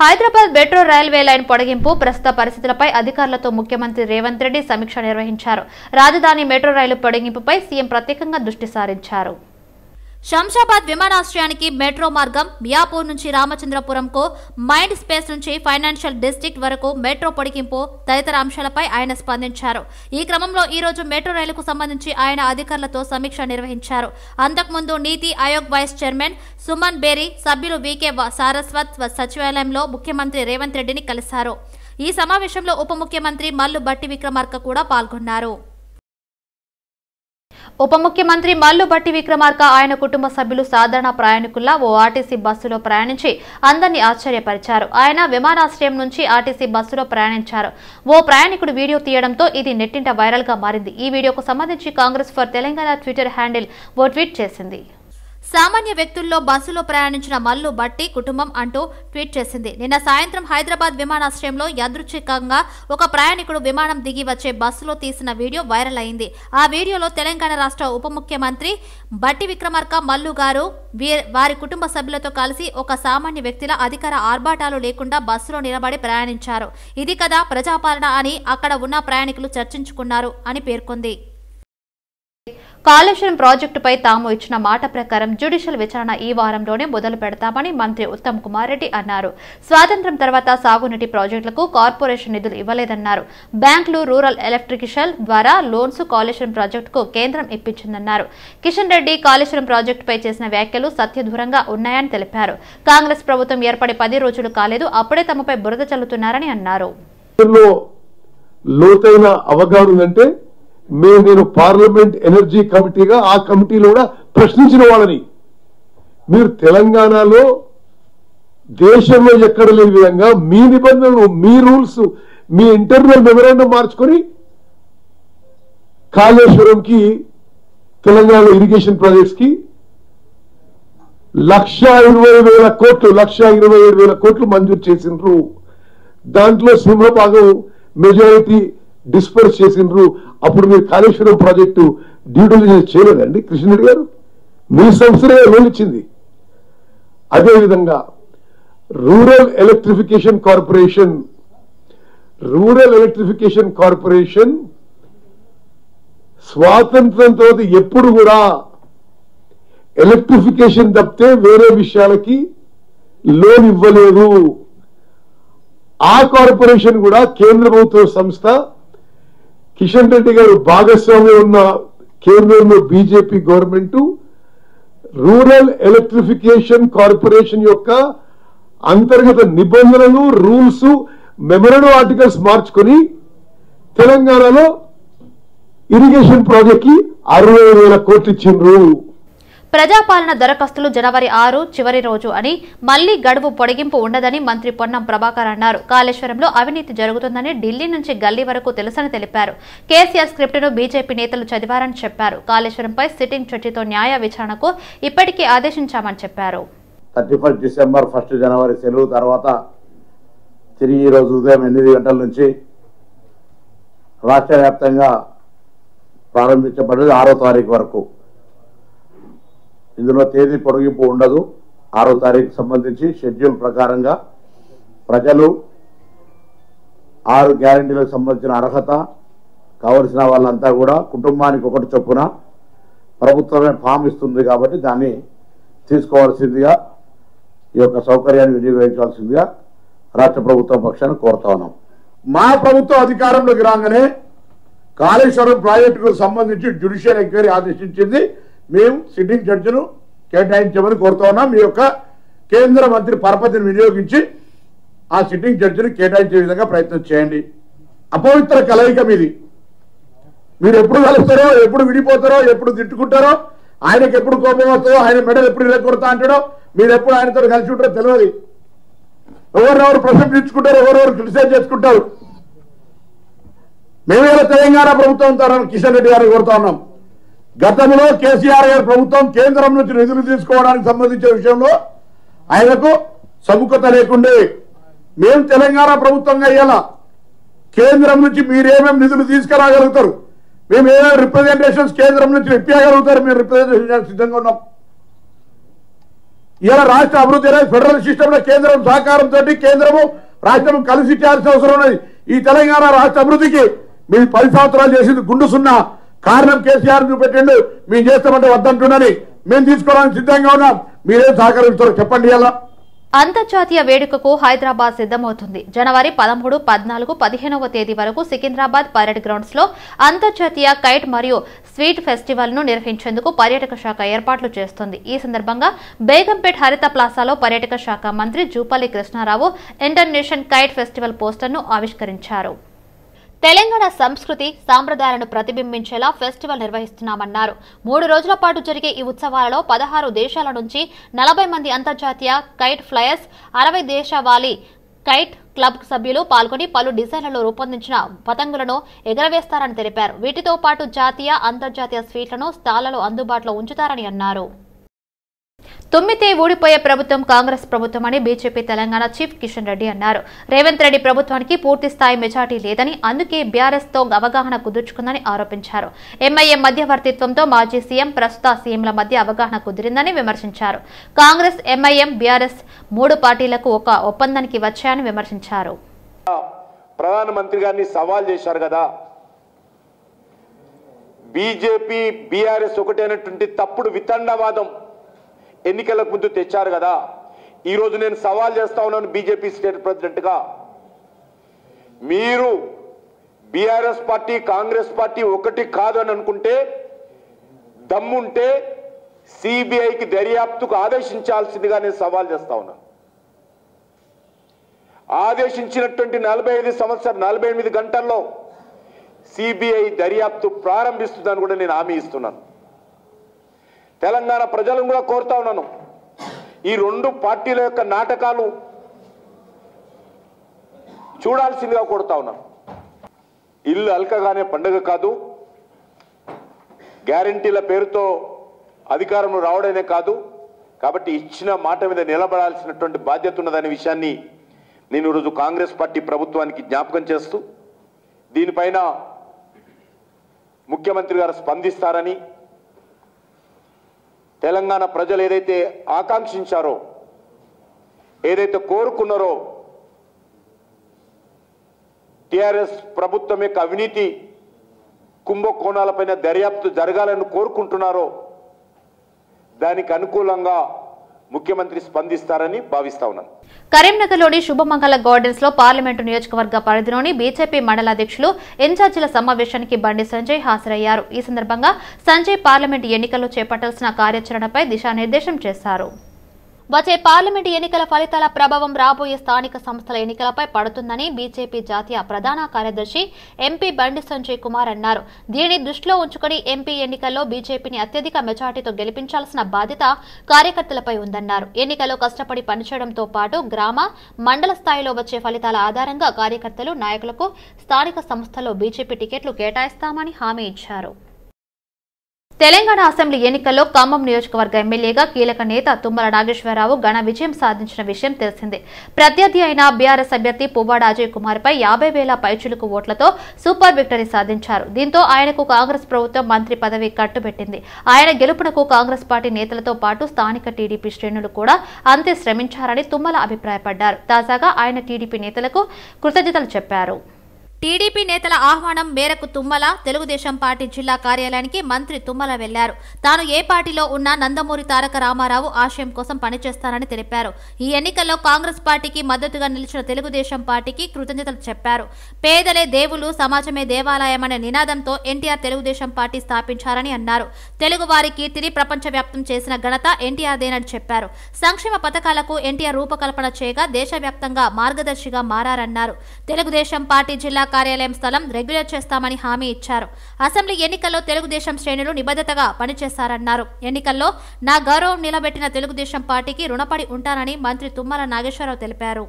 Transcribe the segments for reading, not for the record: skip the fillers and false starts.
Hyderabad metro railway line పొడిగింపు ప్రస్తుత పరిస్థితులపై అధికారులతో ముఖ్యమంత్రి రేవంత్ రెడ్డి సమీక్ష నిర్వహించారు. రాజధాని మెట్రో రైలు పొడిగింపుపై సీఎం ప్రత్యేకంగా దృష్టి సారించారు. శంషాబాద్ విమానాశ్రయానికి మెట్రో మార్గం, మియాపూర్ నుంచి రామచంద్రపురంకు, మైండ్ స్పేస్ నుంచి ఫైనాన్షియల్ డిస్ట్రిక్ట్ వరకు మెట్రో పొడిగింపు తదితర అంశాలపై ఆయన స్పందించారు. ఈ క్రమంలో ఈ రోజు మెట్రో రైలుకు సంబంధించి ఆయన అధికారులతో సమీక్ష నిర్వహించారు. అంతకుముందు నీతి ఆయోగ్ వైస్ చైర్మన్ సుమన్ బేరీ, సభ్యులు వికే సారస్వత్ సచివాలయంలో ముఖ్యమంత్రి రేవంత్ రెడ్డిని కలిశారు. ఈ సమావేశంలో ఉప ముఖ్యమంత్రి మల్లు భట్టి విక్రమార్క కూడా పాల్గొన్నారు. ఉప ముఖ్యమంత్రి మల్లు భట్టి విక్రమార్క ఆయన కుటుంబ సభ్యులు సాధారణ ప్రయాణికుల్లా ఓ ఆర్టీసీ బస్సులో ప్రయాణించి అందరినీ ఆశ్చర్యపరిచారు. ఆయన విమానాశ్రయం నుంచి ఆర్టీసీ బస్సులో ప్రయాణించారు. ఓ ప్రయాణికుడు వీడియో తీయడంతో ఇది నెట్టింట వైరల్ గా మారింది. ఈ వీడియోకు సంబంధించి Congress for Telangana Twitter handle ఓ ట్వీట్ చేసింది. సామాన్య వ్యక్తుల్లో బస్సులో ప్రయాణించిన మల్లు భట్టి కుటుంబం అంటూ ట్వీట్ చేసింది. నిన్న సాయంత్రం హైదరాబాద్ విమానాశ్రయంలో యాదృచ్ఛికంగా ఒక ప్రయాణికుడు విమానం దిగి వచ్చే బస్సులో తీసిన వీడియో వైరల్ అయింది. ఆ వీడియోలో తెలంగాణ రాష్ట్ర ఉప ముఖ్యమంత్రి భట్టి విక్రమార్క మల్లు గారు వారి కుటుంబ సభ్యులతో కలిసి ఒక సామాన్య వ్యక్తిలా అధికార ఆర్భాటాలు లేకుండా బస్సులో నిలబడి ప్రయాణించారు. ఇది కదా ప్రజాపాలన అని అక్కడ ఉన్న ప్రయాణికులు చర్చించుకున్నారు అని పేర్కొంది. కాళేశ్వరం ప్రాజెక్టుపై తాము ఇచ్చిన మాట ప్రకారం జ్యుడిషియల్ విచారణ ఈ వారంలోనే మొదలు పెడతామని మంత్రి ఉత్తమ్ కుమార్ రెడ్డి అన్నారు. స్వాతంత్ర్యం తర్వాత సాగునీటి ప్రాజెక్టులకు కార్పొరేషన్ నిధులు ఇవ్వలేదన్నారు. బ్యాంకులు రూరల్ ఎలక్ట్రికల్ ద్వారా లోన్స్ కాళేశ్వరం ప్రాజెక్టుకు కేంద్రం ఇప్పించిందన్నారు. కిషన్ రెడ్డి కాళేశ్వరం ప్రాజెక్టుపై చేసిన వ్యాఖ్యలు సత్యదూరంగా ఉన్నాయని తెలిపారు. కాంగ్రెస్ ప్రభుత్వం ఏర్పడి 10 రోజులు కాలేదు, అప్పుడే తమపై బురద చల్లుతున్నారని అన్నారు. నేను పార్లమెంట్ ఎనర్జీ కమిటీగా ఆ కమిటీలో కూడా ప్రశ్నించిన వాళ్ళని, మీరు తెలంగాణలో దేశంలో ఎక్కడ లేని విధంగా మీ నిబంధనలు, మీ రూల్స్, మీ ఇంటర్నల్ మెమరాండం మార్చుకొని కాళేశ్వరంకి, తెలంగాణ ఇరిగేషన్ ప్రాజెక్ట్స్ కి 1,20,000 కోట్లు 1,27,000 కోట్లు మంజూరు చేసిండ్రు. దాంట్లో సింహభాగం మెజారిటీ డిస్పర్స్ చేసిండ్రు. అప్పుడు మీరు కాళేశ్వరం ప్రాజెక్టు డ్యూ డిలిజెన్స్ చేయలేదండి కృష్ణరెడ్డి గారు? మీ సంస్థనే లోన్ ఇచ్చింది. అదేవిధంగా రూరల్ ఎలక్ట్రిఫికేషన్ కార్పొరేషన్ స్వాతంత్రం తర్వాత ఎప్పుడు కూడా ఎలక్ట్రిఫికేషన్ తప్పితే వేరే విషయాలకి లోన్ ఇవ్వలేదు. ఆ కార్పొరేషన్ కూడా కేంద్ర ప్రభుత్వ సంస్థ. కిషన్ రెడ్డి గారు భాగస్వామ్యం ఉన్న కేంద్రంలో BJP government rural electrification corporation యొక్క అంతర్గత నిబంధనలు, రూల్స్, మెమరాండం ఆర్టికల్స్ మార్చుకొని తెలంగాణలో ఇరిగేషన్ ప్రాజెక్ట్ కి 60,000 కోట్లు ఇచ్చిండ్రు. ప్రజాపాలన దరఖాస్తులు జనవరి 6 చివరి రోజు అని, మళ్లీ గడువు పొడిగింపు ఉండదని మంత్రి పొన్నం ప్రభాకర్ అన్నారు. కాళేశ్వరంలో అవినీతి జరుగుతుందని ఢిల్లీ నుంచి గల్లీ వరకు తెలుసని తెలిపారు. కేసీఆర్ స్క్రిప్టును బీజేపీ నేతలు చదివారని చెప్పారు. కాళేశ్వరంపై సిట్టింగ్ జడ్జితో న్యాయ విచారణకు ఇప్పటికీ ఆదేశించామని చెప్పారు. 31 డిసెంబర్ 1 జనవరి సెలవు తర్వాత తిరిగి ఈ రోజు ఉదయం 8 గంటల నుంచి రాష్ట్ర వ్యాప్తంగా ప్రారంభించబడ్డది 6వ తారీఖు వరకు. ఇందులో తేదీ పొడిగింపు ఉండదు. 6వ తారీఖు సంబంధించి షెడ్యూల్ ప్రకారంగా ప్రజలు 6 గ్యారంటీలకు సంబంధించిన అర్హత కావలసిన వాళ్ళంతా కూడా కుటుంబానికి 1 చొప్పున ప్రభుత్వమే ఫామ్ ఇస్తుంది కాబట్టి దాన్ని తీసుకోవాల్సిందిగా, ఈ యొక్క సౌకర్యాన్ని వినియోగించాల్సిందిగా రాష్ట్ర ప్రభుత్వం పక్షాన్ని కోరుతా ఉన్నాం. మా ప్రభుత్వం అధికారంలోకి రాగానే కాళేశ్వరం ప్రాజెక్టుకు సంబంధించి జ్యుడిషియల్ ఎంక్వైరీ ఆదేశించింది. మేము సిట్టింగ్ జడ్జిను కేటాయించమని కోరుతా ఉన్నాం. మీ యొక్క కేంద్ర మంత్రి పరపతిని వినియోగించి ఆ సిట్టింగ్ జడ్జిని కేటాయించే విధంగా ప్రయత్నం చేయండి. అపవిత్ర కలయిక మీది. మీరు ఎప్పుడు కలుస్తారో, ఎప్పుడు విడిపోతారో, ఎప్పుడు తిట్టుకుంటారో, ఆయనకు ఎప్పుడు కోపం వస్తుందో, ఆయన మెడలు ఎప్పుడు ఇరగొడతా అంటాడో, మీరు ఎప్పుడు ఆయనతో కలిసి ఉంటారో తెలియదు. ఎవరెవరు ప్రశంసించుకుంటారు, ఎవరెవరు క్రిటిసైజ్ చేసుకుంటారు. మేమే తెలంగాణ ప్రభుత్వం తరఫున కిషన్ రెడ్డి గారిని కోరుతా ఉన్నాం. గతంలో కేసీఆర్ గారి ప్రభుత్వం కేంద్రం నుంచి నిధులు తీసుకోవడానికి సంబంధించిన విషయంలో ఆయనకు సముఖత లేకుండే. మేము తెలంగాణ ప్రభుత్వంగా అయ్యేలా కేంద్రం నుంచి మీరేమేమి నిధులు తీసుకురాగలుగుతారు, మేము ఏమేమి రిప్రజెంటేషన్స్ కేంద్రం నుంచి ఇప్పించగలుగుతారు, మేము రిప్రజెంటేషన్ సిద్ధంగా ఉన్నాం. ఇలా రాష్ట్ర అభివృద్ధి అనేది ఫెడరల్ సిస్టంలో కేంద్రం సహకారంతో కేంద్రము రాష్ట్రము కలిసి చేయాల్సిన అవసరం ఉన్నది. ఈ తెలంగాణ రాష్ట్ర అభివృద్ధికి మీరు 10 సంవత్సరాలు చేసింది గుండు సున్నా. కారణం కేసీఆర్ చూపెట్టిండు. మేము చేస్తామంటే వద్దంటున్నని మేము తీసుకోవడానికి సిద్ధంగా ఉన్నాం. మీరేం సహకరిస్తారో చెప్పండి. ఇలా అంతర్జాతీయ వేడుకకు హైదరాబాద్ సిద్ధమవుతుంది. జనవరి 13, 14, 15వ తేదీ వరకు సికింద్రాబాద్ పరేడ్ గ్రౌండ్స్ లో అంతర్జాతీయ కైట్ మరియు స్వీట్ ఫెస్టివల్ ను నిర్వహించేందుకు పర్యాటక శాఖ ఏర్పాట్లు చేస్తుంది. ఈ సందర్భంగా బేగంపేట్ హరిత ప్లాసాలో పర్యాటక శాఖ మంత్రి Jupalli Krishna Rao international kite festival poster ను ఆవిష్కరించారు. తెలంగాణ సంస్కృతి సాంప్రదాయాలను ప్రతిబింబించేలా ఫెస్టివల్ నిర్వహిస్తున్నామన్నారు. 3 రోజుల పాటు జరిగే ఈ ఉత్సవాలలో 16 దేశాల నుంచి 40 మంది అంతర్జాతీయ కైట్ ఫ్లయర్స్, 60 దేశవాళీ కైట్ క్లబ్ సభ్యులు పాల్గొని పలు డిజైన్లలో రూపొందించిన పతంగులను ఎగరవేస్తారని తెలిపారు. వీటితో పాటు జాతీయ, అంతర్జాతీయ స్వీట్లను స్టాళ్లలో అందుబాటులో ఉంచుతారని అన్నారు. తుమ్మితే ఊడిపోయే ప్రభుత్వం కాంగ్రెస్ ప్రభుత్వం అని బీజేపీ తెలంగాణ చీఫ్ కిషన్ రెడ్డి అన్నారు. రేవంత్ రెడ్డి ప్రభుత్వానికి పూర్తి స్థాయి మెజార్టీ లేదని, అందుకే బీఆర్ఎస్ తో అవగాహన కుదుర్చుకుందని ఆరోపించారు. ఎంఐఎం మధ్యవర్తిత్వంతో మాజీ సీఎం, ప్రస్తుత సీఎంల మధ్య అవగాహన కుదిరిందని విమర్శించారు. కాంగ్రెస్, ఎంఐఎం, బీఆర్ఎస్ 3 పార్టీలకు ఒక ఒప్పందానికి వచ్చాయని విమర్శించారు. ప్రధానమంత్రి గారిని సవాల్ చేశారు కదా, బీజేపీ బీఆర్ఎస్ ఒకటైనటువంటి తప్పుడు వితండవాదం ఎన్నికలకు ముందు తెచ్చారు కదా. ఈ రోజు నేను సవాల్ చేస్తా ఉన్నాను బీజేపీ స్టేట్ ప్రెసిడెంట్ గా, మీరు బీఆర్ఎస్ పార్టీ, కాంగ్రెస్ పార్టీ ఒకటి కాదు అని అనుకుంటే, దమ్ముంటే సిబిఐకి దర్యాప్తుకు ఆదేశించాల్సిందిగా నేను సవాల్ చేస్తా ఉన్నాను. ఆదేశించినటువంటి 48 గంటల్లో సిబిఐ దర్యాప్తు ప్రారంభిస్తుందని కూడా నేను హామీ ఇస్తున్నాను. తెలంగాణ ప్రజలను కూడా కోరుతా ఉన్నాను, ఈ 2 పార్టీల యొక్క నాటకాలు చూడాల్సిందిగా కోరుతా ఉన్నాను. ఇల్లు అల్కగానే పండుగ కాదు, గ్యారంటీల పేరుతో అధికారంలో రావడమే కాదు. కాబట్టి ఇచ్చిన మాట మీద నిలబడాల్సినటువంటి బాధ్యత ఉన్నదనే విషయాన్ని నేను ఈరోజు కాంగ్రెస్ పార్టీ ప్రభుత్వానికి జ్ఞాపకం చేస్తూ, దీనిపైన ముఖ్యమంత్రి గారు స్పందిస్తారని, తెలంగాణ ప్రజలు ఏదైతే ఆకాంక్షించారో, ఏదైతే కోరుకున్నారో, టిఆర్ఎస్ ప్రభుత్వం యొక్క అవినీతి కుంభకోణాలపైన దర్యాప్తు జరగాలని కోరుకుంటున్నారో, దానికి అనుకూలంగా ముఖ్యమంత్రి స్పందిస్తారని భావిస్తా ఉన్నాను. కరీంనగర్లోని శుభమంగళ గార్డెన్స్ లో పార్లమెంటు నియోజకవర్గ పరిధిలోని బీజేపీ మండల అధ్యక్షులు, ఇన్ఛార్జీల సమావేశానికి బండి సంజయ్ హాజరయ్యారు. ఈ సందర్భంగా సంజయ్ పార్లమెంటు ఎన్నికల్లో చేపట్టాల్సిన కార్యాచరణపై దిశానిర్దేశం చేశారు. వచ్చే పార్లమెంటు ఎన్నికల ఫలితాల ప్రభావం రాబోయే స్థానిక సంస్థల ఎన్నికలపై పడుతుందని బీజేపీ జాతీయ ప్రధాన కార్యదర్శి ఎంపీ బండి సంజయ్ కుమార్ అన్నారు. దీనిని దృష్టిలో ఉంచుకుని ఎంపీ ఎన్నికల్లో బీజేపీని అత్యధిక మెజార్టీతో గెలిపించాల్సిన బాధ్యత కార్యకర్తలపై ఉందన్నారు. ఎన్నికల్లో కష్టపడి పనిచేయడంతో పాటు గ్రామ, మండల స్థాయిలో వచ్చే ఫలితాల ఆధారంగా కార్యకర్తలు, నాయకులకు స్థానిక సంస్థల్లో బీజేపీ టికెట్లు కేటాయిస్తామని హామీ ఇచ్చారు. తెలంగాణ అసెంబ్లీ ఎన్నికల్లో ఖమ్మం నియోజకవర్గ ఎమ్మెల్యేగా కీలక నేత తుమ్మల నాగేశ్వరరావు ఘన విజయం సాధించిన విషయం తెలిసిందే. ప్రత్యర్థి అయిన బీఆర్ఎస్ అభ్యర్థి పువ్వాడ అజయ్ కుమార్ పై 50,000 పైచులుకు ఓట్లతో సూపర్ విక్టరీ సాధించారు. దీంతో ఆయనకు కాంగ్రెస్ ప్రభుత్వం మంత్రి పదవి కట్టుబెట్టింది. ఆయన గెలుపునకు కాంగ్రెస్ పార్టీ నేతలతో పాటు స్థానిక టీడీపీ శ్రేణులు కూడా అంతే శ్రమించారని తుమ్మల అభిప్రాయపడ్డారు. తాజాగా ఆయన టీడీపీ నేతలకు కృతజ్ఞతలు చెప్పారు. టీడీపీ నేతల ఆహ్వానం మేరకు తుమ్మల తెలుగుదేశం పార్టీ జిల్లా కార్యాలయానికి మంత్రి తుమ్మల వెళ్లారు. తాను ఏ పార్టీలో ఉన్నా నందమూరి తారక రామారావు ఆశయం కోసం పనిచేస్తానని తెలిపారు. ఈ ఎన్నికల్లో కాంగ్రెస్ పార్టీకి మద్దతుగా నిలిచిన తెలుగుదేశం పార్టీకి కృతజ్ఞతలు చెప్పారు. పేదలే దేవులు, సమాజమే దేవాలయం అనే నినాదంతో ఎన్టీఆర్ తెలుగుదేశం పార్టీ స్థాపించారని అన్నారు. తెలుగువారి కీర్తిని ప్రపంచవ్యాప్తం చేసిన ఘనత ఎన్టీఆర్దేనని చెప్పారు. సంక్షేమ పథకాలకు ఎన్టీఆర్ రూపకల్పన చేయగా దేశవ్యాప్తంగా మార్గదర్శిగా మారారన్నారు. తెలుగుదేశం పార్టీ జిల్లా కార్యాలయం స్థలం రెగ్యులర్ చేస్తామని హామీ ఇచ్చారు. అసెంబ్లీ ఎన్నికల్లో తెలుగుదేశం శ్రేణులు నిబద్ధతగా పనిచేస్తారన్నారు. ఎన్నికల్లో నా గౌరవం నిలబెట్టిన తెలుగుదేశం పార్టీకి రుణపడి ఉంటానని మంత్రి తుమ్మల నాగేశ్వరరావు తెలిపారు.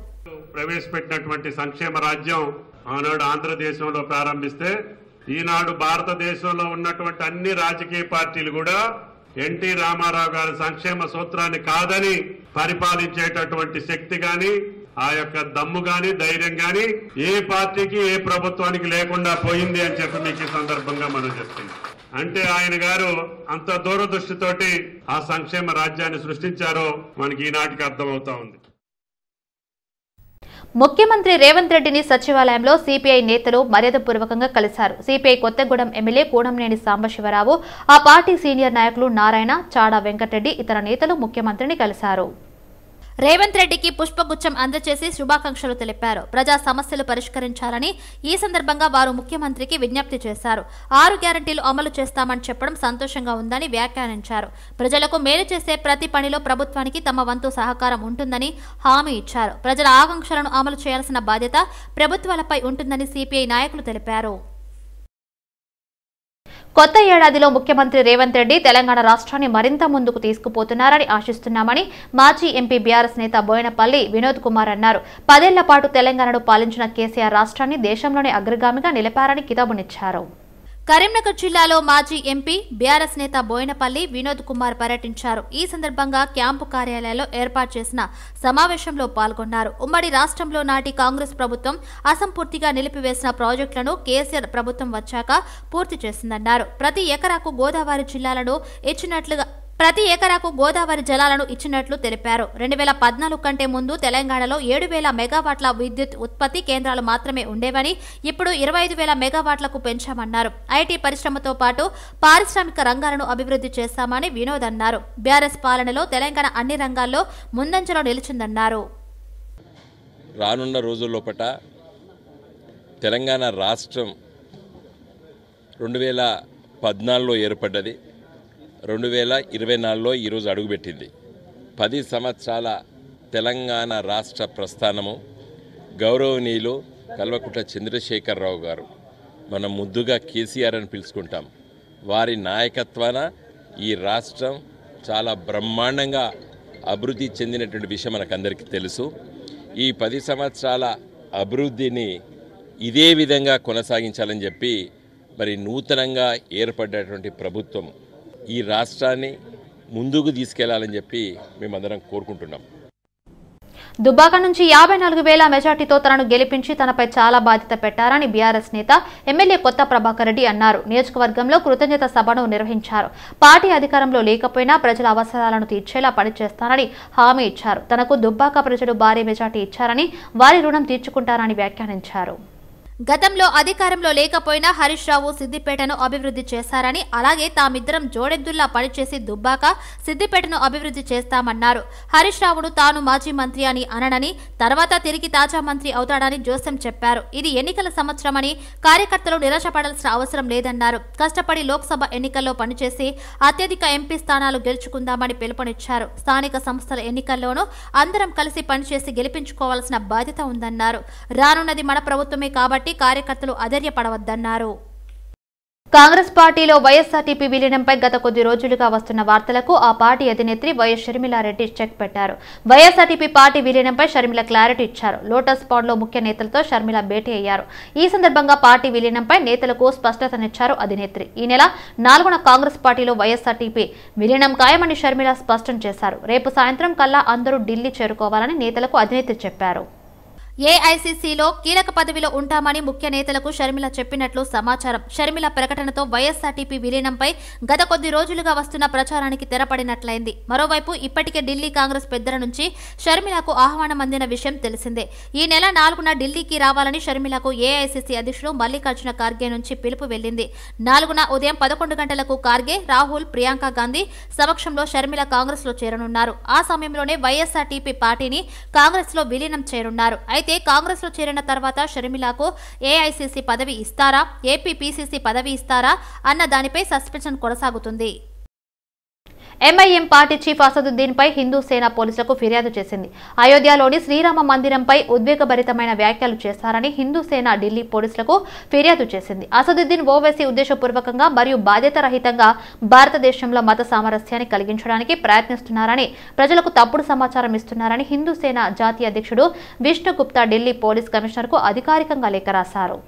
ప్రవేశపెట్టినటువంటి సంక్షేమ రాజ్యం ఆనాడు ఆంధ్రదేశంలో ప్రారంభిస్తే, ఈనాడు భారతదేశంలో ఉన్నటువంటి అన్ని రాజకీయ పార్టీలు కూడా ఎన్టీ రామారావు గారి సంక్షేమ సూత్రాన్ని కాదని పరిపాలించేటటువంటి శక్తి గాని, ఆ యొక్క దమ్ము గాని, ధైర్యం గాని ఏ పార్టీకి, ఏ ప్రభుత్వానికి లేకుండా పోయింది అని చెప్పి మీకు ఈ సందర్భంగా మనం చెప్తున్నాం. అంటే ఆయన గారు అంత దూరదృష్టితోటి ఆ సంక్షేమ రాజ్యాన్ని సృష్టించారో మనకి ఈనాటికి అర్థమవుతా ఉంది. ముఖ్యమంత్రి రేవంత్ రెడ్డిని సచివాలయంలో సిపిఐ నేతలు మర్యాదపూర్వకంగా కలిశారు. సిపిఐ కొత్తగూడెం ఎమ్మెల్యే కూనంనేని సాంబశివరావు, ఆ పార్టీ సీనియర్ నాయకులు నారాయణ, చాడా వెంకటరెడ్డి ఇతర నేతలు ముఖ్యమంత్రిని కలిశారు. రేవంత్ రెడ్డికి పుష్పగుచ్చం అందజేసి శుభాకాంక్షలు తెలిపారు. ప్రజా సమస్యలు పరిష్కరించాలని ఈ సందర్భంగా వారు ముఖ్యమంత్రికి విజ్ఞప్తి చేశారు. 6 గ్యారంటీలు అమలు చేస్తామని చెప్పడం సంతోషంగా ఉందని వ్యాఖ్యానించారు. ప్రజలకు మేలు చేసే ప్రతి పనిలో ప్రభుత్వానికి తమ వంతు సహకారం ఉంటుందని హామీ ఇచ్చారు. ప్రజల ఆకాంక్షలను అమలు చేయాల్సిన బాధ్యత ప్రభుత్వాలపై ఉంటుందని సిపిఐ నాయకులు తెలిపారు. కొత్త ఏడాదిలో ముఖ్యమంత్రి రేవంత్ రెడ్డి తెలంగాణ రాష్ట్రాన్ని మరింత ముందుకు తీసుకుపోతున్నారని ఆశిస్తున్నామని మాజీ ఎంపీ బీఆర్ఎస్ నేత బోయినపల్లి వినోద్ కుమార్ అన్నారు. 10 ఏళ్ల పాటు తెలంగాణను పాలించిన కేసీఆర్ రాష్ట్రాన్ని దేశంలోనే అగ్రగామిగా నిలిపారని కితాబునిచ్చారు. కరీంనగర్ జిల్లాలో మాజీ ఎంపీ బీఆర్ఎస్ నేత బోయినపల్లి వినోద్ కుమార్ పర్యటించారు. ఈ సందర్భంగా క్యాంపు కార్యాలయంలో ఏర్పాటు చేసిన సమావేశంలో పాల్గొన్నారు. ఉమ్మడి రాష్ట్రంలో నాటి కాంగ్రెస్ ప్రభుత్వం అసంపూర్తిగా నిలిపివేసిన ప్రాజెక్టులను కేసీఆర్ ప్రభుత్వం వచ్చాక పూర్తి చేసిందన్నారు. ప్రతి ఎకరాకు గోదావరి జలాలను ఇచ్చినట్లు తెలిపారు. 2014 కంటే ముందు తెలంగాణలో 7,000 మెగావాట్ల విద్యుత్ ఉత్పత్తి కేంద్రాలు మాత్రమే ఉండేవని ఇప్పుడు 25,000 మెగావాట్లకు పెంచామన్నారు. ఐటీ పరిశ్రమతో పాటు పారిశ్రామిక రంగాలను అభివృద్ధి చేస్తామని వినోద్ అన్నారు. బీఆర్ఎస్ పాలనలో తెలంగాణ అన్ని రంగాల్లో ముందంజలో నిలిచిందన్నారు. రానున్న రోజుల్లోపట తెలంగాణ రాష్ట్రం 2014లో ఏర్పడ్డది. 2024లో ఈరోజు అడుగుపెట్టింది. 10 సంవత్సరాల తెలంగాణ రాష్ట్ర ప్రస్థానము గౌరవనీయులు కల్వకుంట్ల చంద్రశేఖరరావు గారు, మనం ముద్దుగా కేసీఆర్ అని పిలుచుకుంటాం, వారి నాయకత్వాన ఈ రాష్ట్రం చాలా బ్రహ్మాండంగా అభివృద్ధి చెందినటువంటి విషయం మనకందరికీ తెలుసు. ఈ 10 సంవత్సరాల అభివృద్ధిని ఇదే విధంగా కొనసాగించాలని చెప్పి మరి నూతనంగా ఏర్పడ్డటువంటి ప్రభుత్వం ఈ రాష్ట్రాన్ని ముందుకు తీసుకెళ్లాలని చెప్పి మేమందరం కోరుకుంటున్నాం. దుబ్బాక నుంచి 54,000 మెజార్టీతో తనను గెలిపించి తనపై చాలా బాధ్యత పెట్టారని బీఆర్ఎస్ నేత ఎమ్మెల్యే కొత్త ప్రభాకర్ రెడ్డి అన్నారు. నియోజకవర్గంలో కృతజ్ఞత సభను నిర్వహించారు. పార్టీ అధికారంలో లేకపోయినా ప్రజల అవసరాలను తీర్చేలా పనిచేస్తానని హామీ ఇచ్చారు. తనకు దుబ్బాక ప్రజలు భారీ మెజార్టీ ఇచ్చారని వారి రుణం తీర్చుకుంటారని వ్యాఖ్యానించారు. గతంలో అధికారంలో లేకపోయినా హరీష్ రావు సిద్దిపేటను అభివృద్ధి చేశారని, అలాగే తామిద్దరం జోడెద్దుల్లా పనిచేసి దుబ్బాక సిద్దిపేటను అభివృద్ధి చేస్తామన్నారు. హరీష్ రావును తాను మాజీ మంత్రి అని అననని, తర్వాత తిరిగి తాజా మంత్రి అవుతాడని జోసెం చెప్పారు. ఇది ఎన్నికల సంవత్సరమని కార్యకర్తలు నిరాశపడాల్సిన అవసరం లేదన్నారు. కష్టపడి లోక్సభ ఎన్నికల్లో పనిచేసి అత్యధిక ఎంపీ స్థానాలు గెలుచుకుందామని పిలుపునిచ్చారు. స్థానిక సంస్థల ఎన్నికల్లోనూ అందరం కలిసి పనిచేసి గెలిపించుకోవాల్సిన బాధ్యత ఉందన్నారు. రానున్నది మన ప్రభుత్వమే కాబట్టి కార్యకర్తలు అధైర్యపడవద్దన్నారు. కాంగ్రెస్ పార్టీలో వైఎస్ఆర్టీపీ విలీనంపై గత కొద్ది రోజులుగా వస్తున్న వార్తలకు ఆ పార్టీ అధినేత్రి వైఎస్ షర్మిలారెడ్డి చెక్ పెట్టారు. వైఎస్ఆర్టీపీ పార్టీ విలీనంపై షర్మిల క్లారిటీ ఇచ్చారు. లోటస్ పాండ్లో ముఖ్య నేతలతో షర్మిల భేటీ అయ్యారు. ఈ సందర్భంగా పార్టీ విలీనంపై నేతలకు స్పష్టతనిచ్చారు అధినేత్రి. ఈ నెల 4న కాంగ్రెస్ పార్టీలో వైఎస్ఆర్టీపీ విలీనం ఖాయమని షర్మిల స్పష్టం చేశారు. రేపు సాయంత్రం కల్లా అందరూ ఢిల్లీ చేరుకోవాలని నేతలకు అధినేత్రి చెప్పారు. ఏఐసీసీలో కీలక పదవిలో ఉంటామని ముఖ్య నేతలకు షర్మిల చెప్పినట్లు సమాచారం. షర్మిల ప్రకటనతో వైఎస్ఆర్టీపీ విలీనంపై గత కొద్ది రోజులుగా వస్తున్న ప్రచారానికి తెరపడినట్లయింది. మరోవైపు ఇప్పటికే ఢిల్లీ కాంగ్రెస్ పెద్దల నుంచి షర్మిలకు ఆహ్వానం అందిన విషయం తెలిసిందే. ఈ నెల 4న ఢిల్లీకి రావాలని షర్మిలకు ఏఐసీసీ అధ్యక్షుడు మల్లికార్జున ఖార్గే నుంచి పిలుపు వెళ్లింది. 4న ఉదయం 11 గంటలకు ఖార్గే, రాహుల్, ప్రియాంక గాంధీ సమక్షంలో షర్మిల కాంగ్రెస్ లో చేరనున్నారు. ఆ సమయంలోనే వైఎస్ఆర్టీపీ పార్టీని కాంగ్రెస్ లో విలీనం చేరున్నారు. అయితే కాంగ్రెస్ లో చేరిన తర్వాత షర్మిలకు ఏఐసీసీ పదవి ఇస్తారా, ఏపీ పీసీసీ పదవి ఇస్తారా అన్న దానిపై సస్పెన్షన్ కొనసాగుతుంది. ఎంఐఎం పార్టీ చీఫ్ అసదుద్దీన్ పై హిందూ సేన పోలీసులకు ఫిర్యాదు చేసింది. అయోధ్యలోని శ్రీరామ మందిరంపై ఉద్వేగభరితమైన వ్యాఖ్యలు చేశారని హిందూ సేన ఢిల్లీ పోలీసులకు ఫిర్యాదు చేసింది. అసదుద్దీన్ ఓవైసీ ఉద్దేశపూర్వకంగా మరియు బాధ్యతారహితంగా భారతదేశంలో మత సామరస్యాన్ని కలిగించడానికి ప్రయత్నిస్తున్నారని, ప్రజలకు తప్పుడు సమాచారం ఇస్తున్నారని హిందూ సేన జాతీయ అధ్యక్షుడు విష్ణు గుప్తా ఢిల్లీ పోలీస్ కమిషనర్కు అధికారికంగా లేఖ రాశారు.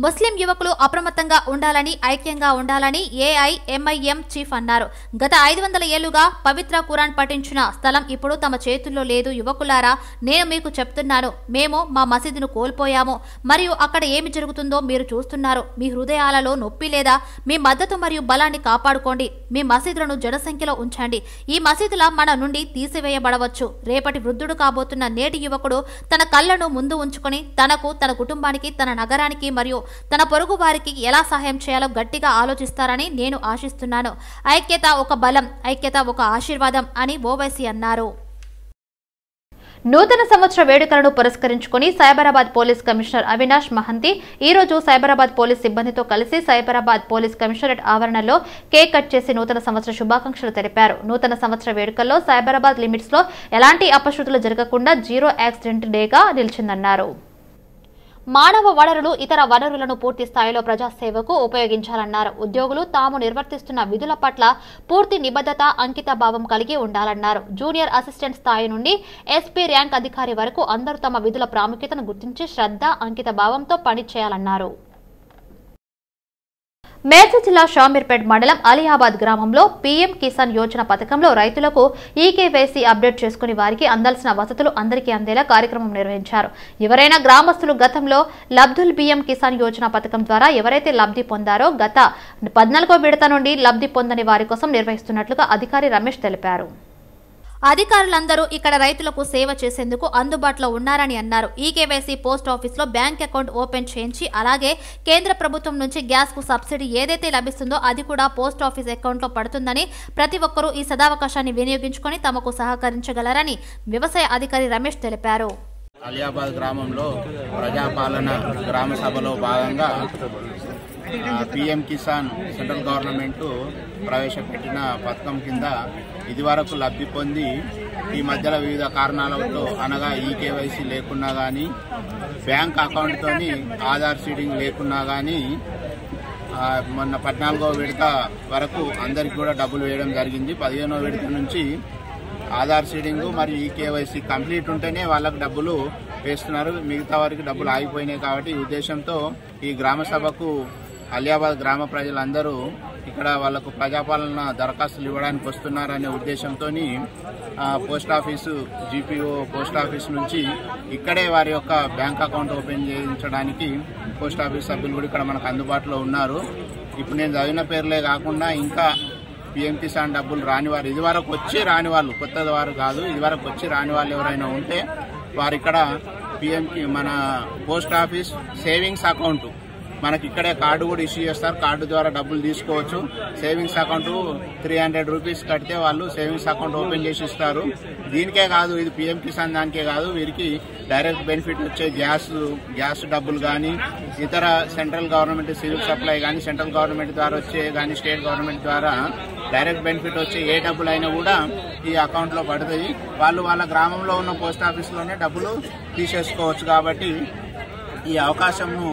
ముస్లిం యువకులు అప్రమత్తంగా ఉండాలని, ఐక్యంగా ఉండాలని ఏఐఎంఐఎం చీఫ్ అన్నారు. గత 500 ఏళ్లుగా పవిత్ర ఖురాన్ పఠించిన స్థలం ఇప్పుడు తమ చేతుల్లో లేదు. యువకులారా, నేను మీకు చెప్తున్నాను, మేము మా మసీదును కోల్పోయాము మరియు అక్కడ ఏమి జరుగుతుందో మీరు చూస్తున్నారు. మీ హృదయాలలో నొప్పి లేదా మీ మద్దతు మరియు బలాన్ని కాపాడుకోండి. మీ మసీదులను జనసంఖ్యలో ఉంచండి. ఈ మసీదుల మన నుండి తీసివేయబడవచ్చు. రేపటి వృద్ధుడు కాబోతున్న నేటి యువకుడు తన కళ్లను ముందు ఉంచుకొని తనకు, తన కుటుంబానికి, తన నగరానికి మరియు తన పొరుగు వారికి ఎలా సహాయం చేయాలో గట్టిగా ఆలోచిస్తారని నేను ఆశిస్తున్నాను. ఐక్యత ఒక బలం, ఐక్యత ఒక ఆశీర్వాదం అని ఓవైసీ అన్నారు. నూతన సంవత్సర వేడుకలను పురస్కరించుకుని సైబరాబాద్ పోలీస్ కమిషనర్ అవినాష్ మహంతి ఈ రోజు సైబరాబాద్ పోలీస్ సిబ్బందితో కలిసి సైబరాబాద్ పోలీస్ కమిషనరేట్ ఆవరణలో కేక్ కట్ చేసి నూతన సంవత్సర శుభాకాంక్షలు తెలిపారు. నూతన సంవత్సర వేడుకల్లో సైబరాబాద్ లిమిట్స్ లో ఎలాంటి అపశృతులు జరగకుండా జీరో యాక్సిడెంట్ డేగా నిలిచిందన్నారు. మానవ వనరులు, ఇతర వనరులను పూర్తి స్థాయిలో ప్రజాసేవకు ఉపయోగించాలన్నారు. ఉద్యోగులు తాము నిర్వర్తిస్తున్న విధుల పట్ల పూర్తి నిబద్ధత, అంకిత భావం కలిగి ఉండాలన్నారు. జూనియర్ అసిస్టెంట్ స్థాయి నుండి ఎస్పీ ర్యాంక్ అధికారి వరకు అందరూ తమ విధుల ప్రాముఖ్యతను గుర్తించి శ్రద్ధ, అంకిత భావంతో పనిచేయాలన్నారు. మేడ్చల్ జిల్లా షామీర్పేట్ మండలం అలియాబాద్ గ్రామంలో పీఎం కిసాన్ యోజన పథకంలో రైతులకు ఈకేవైసీ అప్డేట్ చేసుకుని వారికి అందాల్సిన వసతులు అందరికీ అందేలా కార్యక్రమం నిర్వహించారు. ఎవరైనా గ్రామస్తులు గతంలో లబ్ధుల్ పీఎం కిసాన్ యోజన పథకం ద్వారా ఎవరైతే లబ్ధి పొందారో గత 14వ విడత నుండి లబ్ధి పొందని వారి కోసం నిర్వహిస్తున్నట్లుగా అధికారి రమేష్ తెలిపారు. అధికారులందరూ ఇక్కడ రైతులకు సేవ చేసేందుకు అందుబాటులో ఉన్నారని అన్నారు. ఈకేవైసీ పోస్ట్ ఆఫీస్లో బ్యాంక్ అకౌంట్ ఓపెన్ చేయించి అలాగే కేంద్ర ప్రభుత్వం నుంచి గ్యాస్ కు సబ్సిడీ ఏదైతే లభిస్తుందో అది కూడా పోస్ట్ ఆఫీస్ అకౌంట్లో పడుతుందని, ప్రతి ఒక్కరూ ఈ సదావకాశాన్ని వినియోగించుకొని తమకు సహకరించగలరని వ్యవసాయ అధికారి రమేష్ తెలిపారు. అలియాబాద్ గ్రామంలో ప్రజాపాలన గ్రామ సభలో భాగంగా పీఎం కిసాన్ సెంట్రల్ గవర్నమెంట్ ప్రవేశపెట్టిన పథకం కింద ఇదివరకు లబ్ధి పొంది ఈ మధ్యలో వివిధ కారణాలతో అనగా ఈకేవైసీ లేకున్నా కానీ, బ్యాంక్ అకౌంట్తోని ఆధార్ సీడింగ్ లేకున్నా కానీ మొన్న 14వ విడత వరకు అందరికి కూడా డబ్బులు వేయడం జరిగింది. 15వ విడత నుంచి ఆధార్ సీడింగ్ మరియు ఈకేవైసీ కంప్లీట్ ఉంటేనే వాళ్ళకు డబ్బులు వేస్తున్నారు. మిగతా వారికి డబ్బులు ఆగిపోయినాయి. కాబట్టి ఈ ఉద్దేశంతో ఈ గ్రామ సభకు అలియాబాద్ గ్రామ ప్రజలందరూ ఇక్కడ వాళ్లకు ప్రజాపాలన దరఖాస్తులు ఇవ్వడానికి వస్తున్నారనే ఉద్దేశంతో పోస్టాఫీసు జీపీఓ పోస్టాఫీస్ నుంచి ఇక్కడే వారి యొక్క బ్యాంక్ అకౌంట్ ఓపెన్ చేయించడానికి పోస్టాఫీస్ సభ్యులు కూడా ఇక్కడ మనకు అందుబాటులో ఉన్నారు. ఇప్పుడు నేను చదివిన పేర్లే కాకుండా ఇంకా పీఎం కిసాన్ డబ్బులు రాని వారు, ఇదివరకు వచ్చి రాని వాళ్ళు, కొత్త వారు కాదు, ఇదివరకు వచ్చి రాని వాళ్ళు ఎవరైనా ఉంటే వారు ఇక్కడ మన పోస్ట్ ఆఫీస్ సేవింగ్స్ అకౌంట్ మనకి ఇక్కడే కార్డు కూడా ఇష్యూ చేస్తారు. కార్డు ద్వారా డబ్బులు తీసుకోవచ్చు. సేవింగ్స్ అకౌంట్ 300 రూపీస్ కడితే వాళ్ళు సేవింగ్స్ అకౌంట్ ఓపెన్ చేసి ఇస్తారు. దీనికే కాదు, ఇది పీఎం కిసాన్ దానికే కాదు, వీరికి డైరెక్ట్ బెనిఫిట్ వచ్చే గ్యాస్ డబ్బులు కానీ, ఇతర సెంట్రల్ గవర్నమెంట్ సివిల్ సప్లై కానీ, సెంట్రల్ గవర్నమెంట్ ద్వారా వచ్చే కానీ, స్టేట్ గవర్నమెంట్ ద్వారా డైరెక్ట్ బెనిఫిట్ వచ్చే ఏ డబ్బులు అయినా కూడా ఈ అకౌంట్లో పడుతుంది. వాళ్ళు వాళ్ళ గ్రామంలో ఉన్న పోస్ట్ ఆఫీస్లోనే డబ్బులు తీసేసుకోవచ్చు. కాబట్టి ఈ అవకాశంను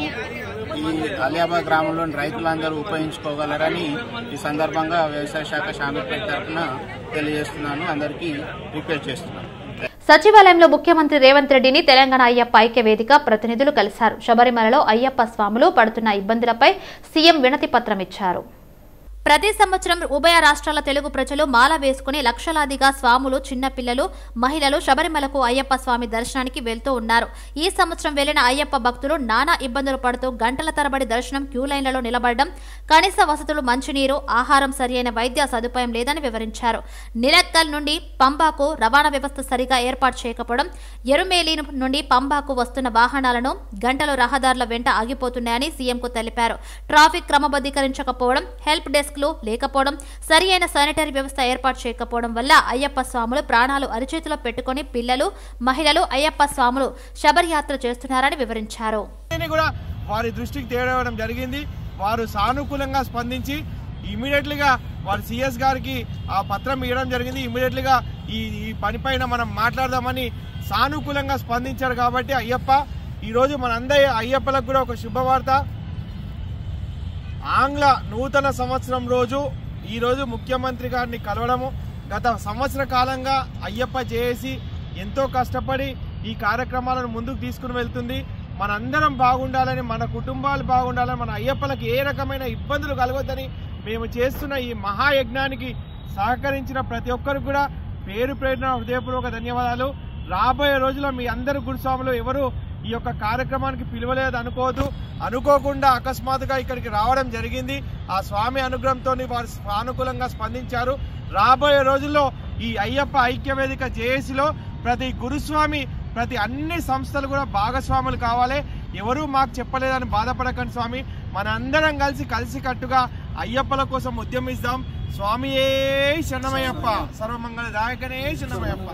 ఈ అలియాబాద్ గ్రామంలోని రైతులందరూ ఉపయోగించుకోగలరని ఈ సందర్భంగా వ్యవసాయ శాఖ షామీర్పేట తరఫున తెలియజేస్తున్నాను. అందరికీ రిక్వెస్ట్ చేస్తున్నాను. సచివాలయంలో ముఖ్యమంత్రి రేవంత్ రెడ్డిని తెలంగాణ అయ్యప్ప ఐక్య వేదిక ప్రతినిధులు కలిశారు. శబరిమలలో అయ్యప్ప స్వాములు పడుతున్న ఇబ్బందులపై సీఎం వినతి పత్రం ఇచ్చారు. ప్రతి సంవత్సరం ఉభయ రాష్ట్రాల తెలుగు ప్రజలు మాల వేసుకుని లక్షలాదిగా స్వాములు, చిన్నపిల్లలు, మహిళలు శబరిమలకు అయ్యప్ప స్వామి దర్శనానికి వెళ్తూ ఉన్నారు. ఈ సంవత్సరం వెళ్లిన అయ్యప్ప భక్తులు నానా ఇబ్బందులు పడుతూ గంటల తరబడి దర్శనం క్యూ లైన్లలో నిలబడడం, కనీస వసతులు మంచినీరు, ఆహారం, సరియైన వైద్య సదుపాయం లేదని వివరించారు. నిలక్కల్ నుండి పంబాకు రవాణా వ్యవస్థ సరిగా ఏర్పాటు చేయకపోవడం, ఎరుమేలి నుండి పంబాకు వస్తున్న వాహనాలను గంటలు రహదారుల వెంట ఆగిపోతున్నాయని సీఎంకు తెలిపారు. ట్రాఫిక్ క్రమబద్ధీకరించకపోవడం, హెల్ప్ డెస్క్ లేకపోవడం, సరి అయిన శానిటరీ వ్యవస్థ ఏర్పాటు చేయకపోవడం వల్ల అయ్యప్ప స్వాములు ప్రాణాలు అరిచేతిలో పెట్టుకుని పిల్లలు, మహిళలు అయ్యప్ప స్వాములు శబరియాత్ర చేస్తున్నారని వివరించారు. వారి దృష్టికి తేవడం జరిగింది. వారు సానుకూలంగా స్పందించి ఇమీడియట్లీగా వారు సిఎస్ గారికి ఆ పత్రం ఇవ్వడం జరిగింది. ఇమీడియట్లీగా ఈ పనిపైన మనం మాట్లాడదామని సానుకూలంగా స్పందించారు. కాబట్టి అయ్యప్ప ఈరోజు మనందరి అయ్యప్పలకు కూడా ఒక శుభవార్త. ఆంగ్ల నూతన సంవత్సరం రోజు ఈరోజు ముఖ్యమంత్రి గారిని కలవడము, గత సంవత్సర కాలంగా అయ్యప్ప చేసి ఎంతో కష్టపడి ఈ కార్యక్రమాలను ముందుకు తీసుకుని వెళ్తుంది. మనందరం బాగుండాలని, మన కుటుంబాలు బాగుండాలని, మన అయ్యప్పలకు ఏ రకమైన ఇబ్బందులు కలగొద్దని మేము చేస్తున్న ఈ మహాయజ్ఞానికి సహకరించిన ప్రతి ఒక్కరికి కూడా పేరు పేరున హృదయపూర్వక ధన్యవాదాలు. రాబోయే రోజుల్లో మీ అందరు గురుస్వాములు ఎవరు ఈ యొక్క కార్యక్రమానికి పిలువలేదు అనుకోవద్దు. అనుకోకుండా అకస్మాత్తుగా ఇక్కడికి రావడం జరిగింది. ఆ స్వామి అనుగ్రహంతో వారు సానుకూలంగా స్పందించారు. రాబోయే రోజుల్లో ఈ అయ్యప్ప ఐక్యవేదిక జేఏసీలో ప్రతి గురుస్వామి, ప్రతి అన్ని సంస్థలు కూడా భాగస్వాములు కావాలి. ఎవరూ మాకు చెప్పలేదని బాధపడకండి స్వామి. మనందరం కలిసికట్టుగా అయ్యప్పల కోసం ఉద్యమిస్తాం. స్వామియే శరణమయ్యప్ప, సర్వమంగళదాయకనే శరణమయ్యప్ప.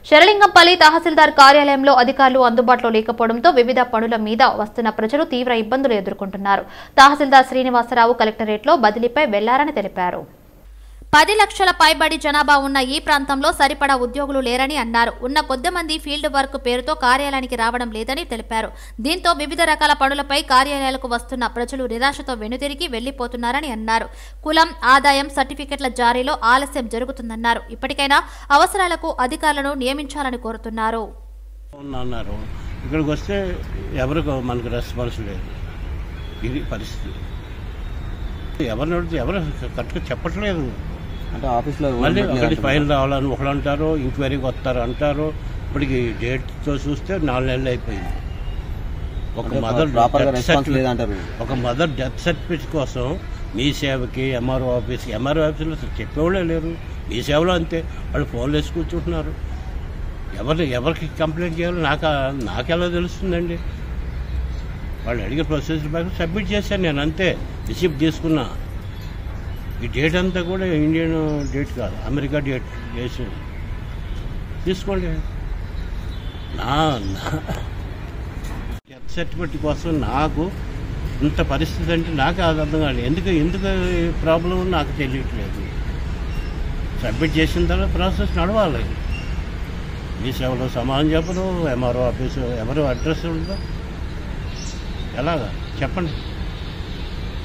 శరలింగంపల్లి తహసీల్దార్ కార్యాలయంలో అధికారులు అందుబాటులో లేకపోవడంతో వివిధ పనుల మీద వస్తున్న ప్రజలు తీవ్ర ఇబ్బందులు ఎదుర్కొంటున్నారు. తహసీల్దార్ శ్రీనివాసరావు కలెక్టరేట్లో బదిలీపై వెళ్లారని తెలిపారు. 10 లక్షల పైబడి జనాభా ఉన్న ఈ ప్రాంతంలో సరిపడా ఉద్యోగులు లేరని అన్నారు. ఉన్న కొద్దిమంది ఫీల్డ్ వర్క్ పేరుతో కార్యాలయానికి రావడం లేదని తెలిపారు. దీంతో వివిధ రకాల పనులపై కార్యాలయాలకు వస్తున్న ప్రజలు నిరాశతో వెనుతిరిగి వెళ్లిపోతున్నారని అన్నారు. కులం, ఆదాయం సర్టిఫికెట్ల జారీలో ఆలస్యం జరుగుతుందన్నారు. ఇప్పటికైనా అవసరాలకు అధికారులను నియమించాలని కోరుతున్నారు. ఇక్కడికి వస్తే ఎవరికి మనకు రెస్పాన్స్ లేదు. ఇది పరిస్థితి. ఎవరు కరెక్ట్గా చెప్పట్లేదు. అంటే ఆఫీస్లో మళ్ళీ అక్కడికి ఫైల్ రావాలని ఒకళ్ళు అంటారు, ఎంక్వైరీకి వస్తారు అంటారు. ఇప్పటికి డేట్తో చూస్తే 4 నెలలు అయిపోయింది. ఒక మదర్ డెత్ సర్టిఫికేట్ కోసం మీ సేవకి ఎంఆర్ఓ ఆఫీస్లో చెప్పేవాళ్ళే లేరు. మీ సేవలో అంతే, వాళ్ళు ఫోన్లు వేసి కూర్చుంటున్నారు. ఎవరికి కంప్లైంట్ చేయాలో నాకెలా తెలుస్తుందండి? వాళ్ళు అడిగే ప్రొసీజర్ బ్యాగ్ సబ్మిట్ చేశాను నేను, అంతే. రిసిప్ట్ తీసుకున్నా. ఈ డేట్ అంతా కూడా ఇండియన్ డేట్ కాదు, అమెరికా డేట్ వేసి తీసుకోండి. డెత్ సర్టిఫికేట్ కోసం నాకు ఇంత పరిస్థితి అంటే నాకు అది అర్థం కాదు. ఎందుకు ప్రాబ్లం నాకు తెలియట్లేదు. సబ్మిట్ చేసిన తర్వాత ప్రాసెస్ నడవాలి. మీ సేవలో సమాధానం చెప్పరు, ఎంఆర్ఓ ఆఫీసు ఎవరు అడ్రస్ ఉందో ఎలాగా చెప్పండి.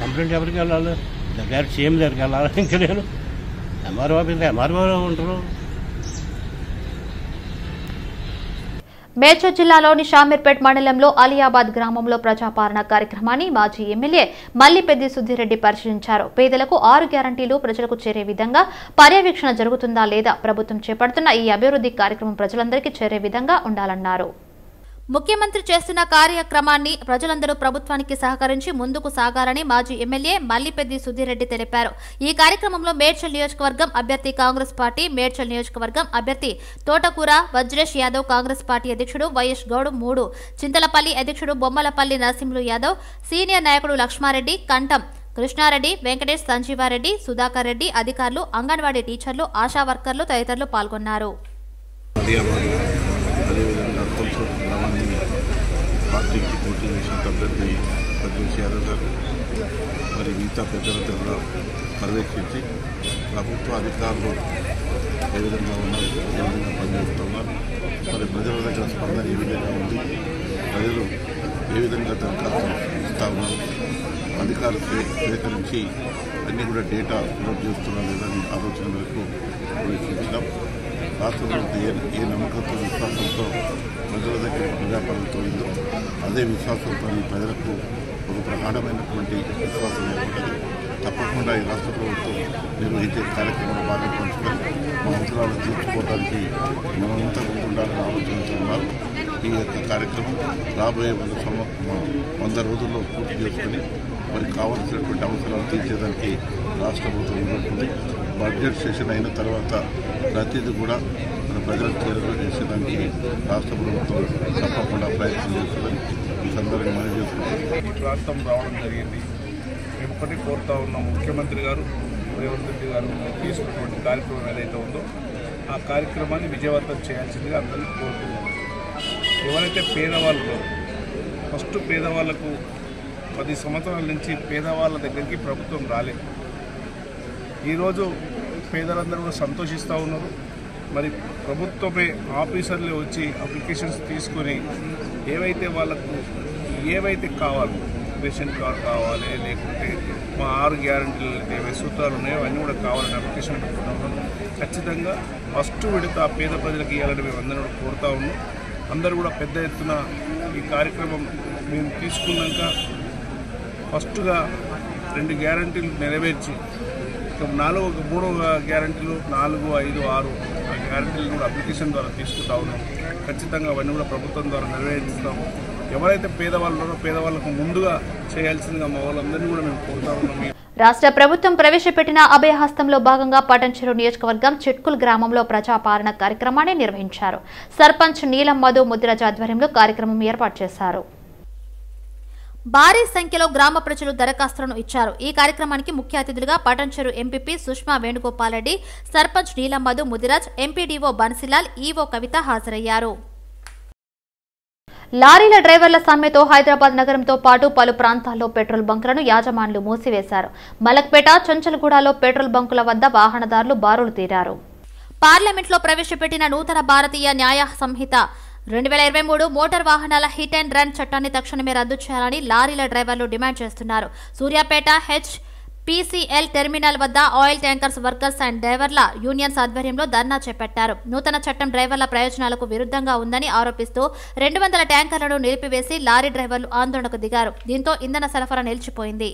కంప్లైంట్ ఎవరికి వెళ్ళాలి? దగ్గర సీఎం దగ్గరికి వెళ్ళాలి. ఇంకా నేను ఎంఆర్ఓ ఆఫీస్లో ఎంఆర్ఓ ఉంటారు. మేడ్చల్ జిల్లాలోని షామీర్పేట్ మండలంలో అలియాబాద్ గ్రామంలో ప్రజాపాలన కార్యక్రమాన్ని మాజీ ఎమ్మెల్యే మల్లిపెద్ది సుద్దిరెడ్డి పరిశీలించారు. పేదలకు 6 గ్యారంటీలు ప్రజలకు చేరే విధంగా పర్యవేక్షణ జరుగుతుందా లేదా, ప్రభుత్వం చేపడుతున్న ఈ అభివృద్ధి కార్యక్రమం ప్రజలందరికీ చేరే విధంగా ఉండాలన్నారు. ముఖ్యమంత్రి చేస్తున్న కార్యక్రమాన్ని ప్రజలందరూ ప్రభుత్వానికి సహకరించి ముందుకు సాగాలని మాజీ ఎమ్మెల్యే మల్లిపెద్ది సుద్దిరెడ్డి తెలిపారు. ఈ కార్యక్రమంలో మేడ్చల్ నియోజకవర్గం అభ్యర్థి కాంగ్రెస్ పార్టీ, మేడ్చల్ నియోజకవర్గం అభ్యర్థి తోటకూర వజ్రేష్ యాదవ్, కాంగ్రెస్ పార్టీ అధ్యక్షుడు వైఎస్ గౌడ్ 3, చింతలపల్లి అధ్యక్షుడు బొమ్మలపల్లి నరసింహులు యాదవ్, సీనియర్ నాయకుడు లక్ష్మారెడ్డి, కంఠం కృష్ణారెడ్డి, వెంకటేష్, సంజీవారెడ్డి, సుధాకర్ రెడ్డి, అధికారులు, అంగన్వాడీ టీచర్లు, ఆశా వర్కర్లు తదితరులు పాల్గొన్నారు. పార్టీకి పోటీ చేసిన అభ్యర్థి వజ్రేష్ యాదవ్ గారు మరి మిగతా పెద్దలతో కూడా పర్యవేక్షించి ప్రభుత్వ అధికారులు ఏ విధంగా ఉన్నారు, ఏ విధంగా పనిచేస్తున్నారు, మరి ప్రజల దగ్గర స్పందన ఏ విధంగా ఉంది, ప్రజలు ఏ విధంగా దరఖాస్తు ఇస్తా ఉన్నారు, అధికారులు సేకరించి అన్నీ కూడా డేటా నోట్ చేస్తున్నారు లేదని ఆలోచన మేరకు పర్యవేక్షించడం. రాష్ట్రంలో ఏ నమ్మకంతో విశ్వాసంతో ప్రజల దగ్గర ప్రజాపాలనతో ఉందో అదే విశ్వాసంతో ప్రజలకు ఒక ప్రగాఢమైనటువంటి విశ్వాసం ఏర్పడ్డది. తప్పకుండా ఈ రాష్ట్ర ప్రభుత్వం నిర్వహించే కార్యక్రమంలో భాగం పంచుకొని మా అవసరాలను తీర్చుకోవడానికి మనమంతా ఉండాలని ఆలోచిస్తున్నారు. ఈ యొక్క కార్యక్రమం రాబోయే 100 రోజుల్లో పూర్తి చేసుకుని మరి కావాల్సినటువంటి అవసరాలు తీర్చేదానికి రాష్ట్ర ప్రభుత్వం ఉంటుంది. బడ్జెట్ సెషన్ అయిన తర్వాత ప్రతిదీ కూడా మన ప్రజలకు చేరువ చేసేదానికి రాష్ట్ర ప్రభుత్వం తప్పకుండా ప్రయత్నం చేస్తుందని ఈ సందర్భంగా మనం చేసుకుంటాం. ఈ ప్రాంతం రావడం జరిగింది. మేము ఒకటి కోరుతా ఉన్నాం, ముఖ్యమంత్రి గారు రేవంత్ రెడ్డి గారు తీసుకున్నటువంటి కార్యక్రమం ఏదైతే ఉందో ఆ కార్యక్రమాన్ని విజయవంతం చేయాల్సిందిగా అందరినీ కోరుతున్నాం. ఎవరైతే పేదవాళ్ళు ఫస్ట్ పేదవాళ్లకు 10 సంవత్సరాల నుంచి పేదవాళ్ళ దగ్గరికి ప్రభుత్వం రాలేదు. ఈరోజు పేదలందరూ కూడా సంతోషిస్తూ ఉన్నారు. మరి ప్రభుత్వమే ఆఫీసర్లు వచ్చి అప్లికేషన్స్ తీసుకొని ఏవైతే కావాలో రేషన్ కార్డు కావాలి, లేకుంటే మా 6 గ్యారంటీలు ఏవైతే సూత్రాలు ఉన్నాయో అన్నీ కూడా కావాలని అప్లికేషన్ పెట్టుకుంటా ఉన్నాం. ఖచ్చితంగా ఫస్ట్ విడత పేద ప్రజలకు ఇవ్వాలని మేము అందరం కూడా కోరుతా ఉన్నాం. అందరూ కూడా పెద్ద ఎత్తున ఈ కార్యక్రమం మేము తీసుకున్నాక ఫస్ట్గా 2 గ్యారంటీలు నెరవేర్చి ఇక 3 గ్యారంటీలు 4, 5, 6 ఆ గ్యారంటీలు కూడా అప్లికేషన్ ద్వారా తీసుకుంటా ఉన్నాం. ఖచ్చితంగా అవన్నీ కూడా ప్రభుత్వం ద్వారా నెరవేర్చుతాము. ఎవరైతే పేదవాళ్ళలో పేదవాళ్ళకు ముందుగా చేయాల్సిందిగా మా వాళ్ళందరినీ కూడా మేము కోరుతా ఉన్నాం. రాష్ట్ర ప్రభుత్వం ప్రవేశపెట్టిన అభయహస్తంలో భాగంగా పటంచెరు నియోజకవర్గం చిట్కుల్ గ్రామంలో ప్రజాపాలన కార్యక్రమాన్ని నిర్వహించారు. సర్పంచ్ నీలం మధు ముద్రజ ఆధ్వర్యంలో కార్యక్రమం ఏర్పాటు చేశారు. భారీ సంఖ్యలో గ్రామ ప్రజలు దరఖాస్తులను ఇచ్చారు. ఈ కార్యక్రమానికి ముఖ్య అతిథులుగా పటంచెరు ఎంపీపీ సుష్మా వేణుగోపాల్ రెడ్డి, సర్పంచ్ నీలం మధు ముదిరాజ్, ఎంపీడీఓ బన్సిలాల్, ఈవో కవిత హాజరయ్యారు. లారీల డ్రైవర్ల సమ్మెతో హైదరాబాద్ నగరంతో పాటు పలు ప్రాంతాల్లో పెట్రోల్ బంకులను యాజమాన్యులు మూసివేశారు. మలక్పేట, చంచల్గూడలో పెట్రోల్ బంకుల వద్ద వాహనదారులు బారులు తీరారు. పార్లమెంట్లో ప్రవేశపెట్టిన నూతన భారతీయ న్యాయ సంహిత 2023 మోటార్ వాహనాల హిట్ అండ్ రన్ చట్టాన్ని తక్షణమే రద్దు చేయాలని లారీల డ్రైవర్లు డిమాండ్ చేస్తున్నారు. సూర్యాపేట హెచ్పీసీఎల్ టెర్మినల్ వద్ద ఆయిల్ ట్యాంకర్స్ వర్కర్స్ అండ్ డ్రైవర్ల యూనియన్స్ ఆధ్వర్యంలో ధర్నా చేపట్టారు. నూతన చట్టం డ్రైవర్ల ప్రయోజనాలకు విరుద్ధంగా ఉందని ఆరోపిస్తూ 200 ట్యాంకర్లను నిలిపివేసి లారీ డ్రైవర్లు ఆందోళనకు దిగారు. దీంతో ఇంధన సరఫరా నిలిచిపోయింది.